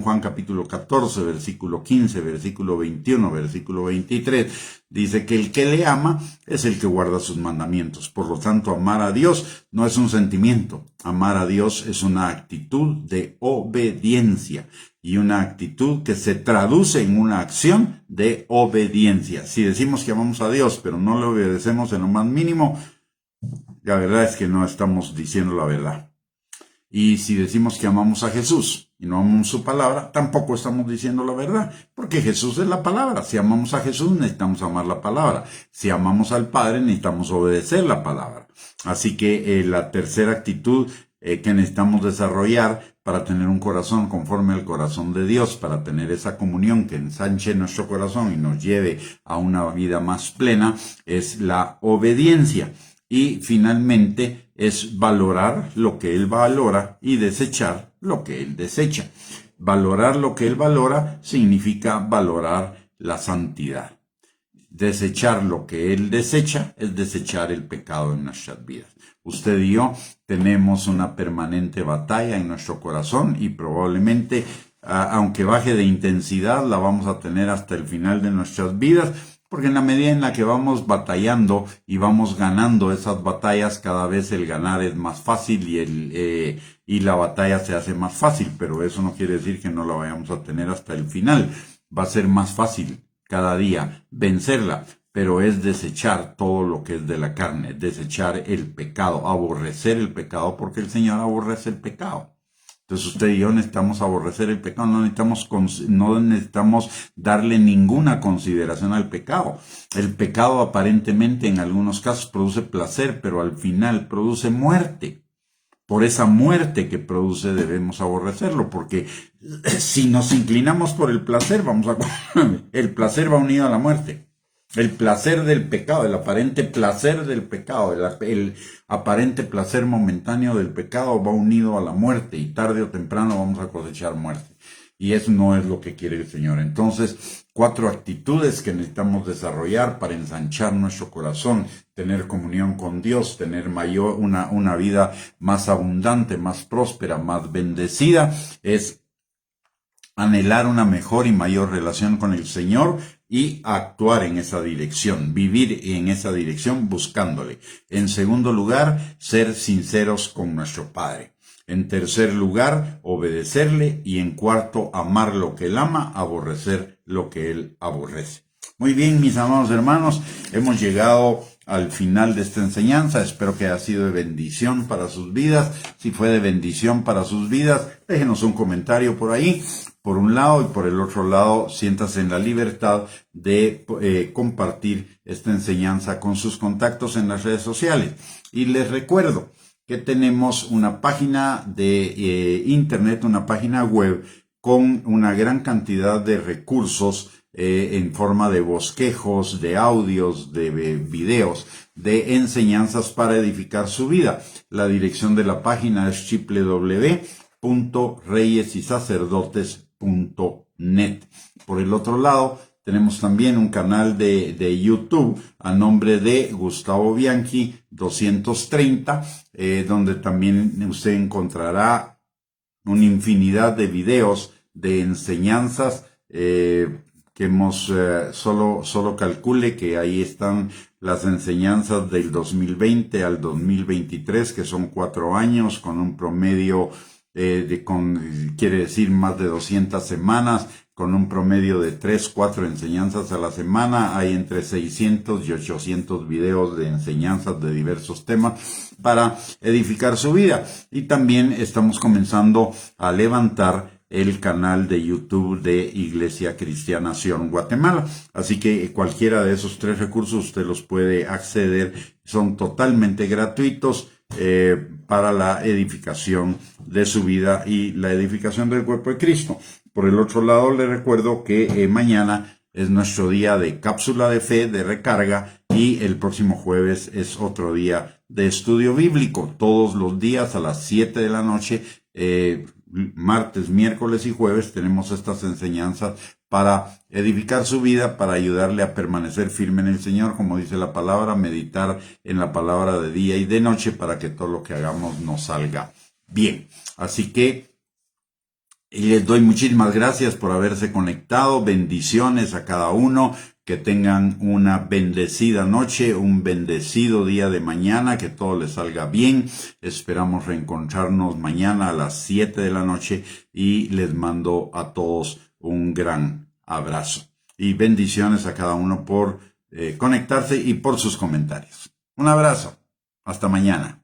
S1: Juan capítulo 14, versículo 15, versículo 21, versículo 23, dice que el que le ama es el que guarda sus mandamientos. Por lo tanto, amar a Dios no es un sentimiento, amar a Dios es una actitud de obediencia, y una actitud que se traduce en una acción de obediencia. Si decimos que amamos a Dios, pero no le obedecemos en lo más mínimo, la verdad es que no estamos diciendo la verdad. Y si decimos que amamos a Jesús y no amamos su palabra, tampoco estamos diciendo la verdad, porque Jesús es la palabra. Si amamos a Jesús, necesitamos amar la palabra. Si amamos al Padre, necesitamos obedecer la palabra. Así que la tercera actitud que necesitamos desarrollar para tener un corazón conforme al corazón de Dios, para tener esa comunión que ensanche nuestro corazón y nos lleve a una vida más plena, es la obediencia. Y finalmente es valorar lo que Él valora y desechar lo que Él desecha. Valorar lo que Él valora significa valorar la santidad. Desechar lo que Él desecha es desechar el pecado en nuestras vidas. Usted y yo tenemos una permanente batalla en nuestro corazón y probablemente, aunque baje de intensidad, la vamos a tener hasta el final de nuestras vidas, porque en la medida en la que vamos batallando y vamos ganando esas batallas, cada vez el ganar es más fácil y la batalla se hace más fácil, pero eso no quiere decir que no la vayamos a tener hasta el final. Va a ser más fácil cada día vencerla, pero es desechar todo lo que es de la carne, desechar el pecado, aborrecer el pecado, porque el Señor aborrece el pecado. Entonces usted y yo necesitamos aborrecer el pecado, no necesitamos darle ninguna consideración al pecado. El pecado aparentemente en algunos casos produce placer, pero al final produce muerte. Por esa muerte que produce debemos aborrecerlo, porque si nos inclinamos por el placer, el placer va unido a la muerte. El placer del pecado, el aparente placer del pecado, el aparente placer momentáneo del pecado va unido a la muerte y tarde o temprano vamos a cosechar muerte. Y eso no es lo que quiere el Señor. Entonces, 4 actitudes que necesitamos desarrollar para ensanchar nuestro corazón, tener comunión con Dios, tener una vida más abundante, más próspera, más bendecida, es anhelar una mejor y mayor relación con el Señor y actuar en esa dirección, vivir en esa dirección buscándole. En segundo lugar, ser sinceros con nuestro Padre. En tercer lugar, obedecerle. Y en cuarto, amar lo que Él ama, aborrecer lo que Él aborrece. Muy bien, mis amados hermanos, hemos llegado al final de esta enseñanza. Espero que haya sido de bendición para sus vidas. Si fue de bendición para sus vidas, déjenos un comentario por ahí, por un lado, y por el otro lado, siéntase en la libertad de compartir esta enseñanza con sus contactos en las redes sociales. Y les recuerdo que tenemos una página de internet, una página web con una gran cantidad de recursos en forma de bosquejos, de audios, de videos, de enseñanzas para edificar su vida. La dirección de la página es www.reyesysacerdotes.net. Por el otro lado, tenemos también un canal de YouTube a nombre de Gustavo Bianchi 230, donde también usted encontrará una infinidad de videos de enseñanzas que hemos, solo calcule que ahí están las enseñanzas del 2020 al 2023, que son 4 años, con un promedio quiere decir más de 200 semanas, con un promedio de 3-4 enseñanzas a la semana. Hay entre 600 y 800 videos de enseñanzas de diversos temas para edificar su vida. Y también estamos comenzando a levantar el canal de YouTube de Iglesia Cristiana Sion Guatemala. Así que cualquiera de esos 3 recursos usted los puede acceder. Son totalmente gratuitos para la edificación de su vida y la edificación del cuerpo de Cristo. Por el otro lado, le recuerdo que mañana es nuestro día de cápsula de fe, de recarga, y el próximo jueves es otro día de estudio bíblico. Todos los días a las 7 de la noche, martes, miércoles y jueves, tenemos estas enseñanzas para edificar su vida, para ayudarle a permanecer firme en el Señor, como dice la palabra, meditar en la palabra de día y de noche para que todo lo que hagamos nos salga bien. Así que les doy muchísimas gracias por haberse conectado. Bendiciones a cada uno. Que tengan una bendecida noche, un bendecido día de mañana, que todo les salga bien. Esperamos reencontrarnos mañana a las 7 de la noche y les mando a todos un gran abrazo. Y bendiciones a cada uno por conectarse y por sus comentarios. Un abrazo. Hasta mañana.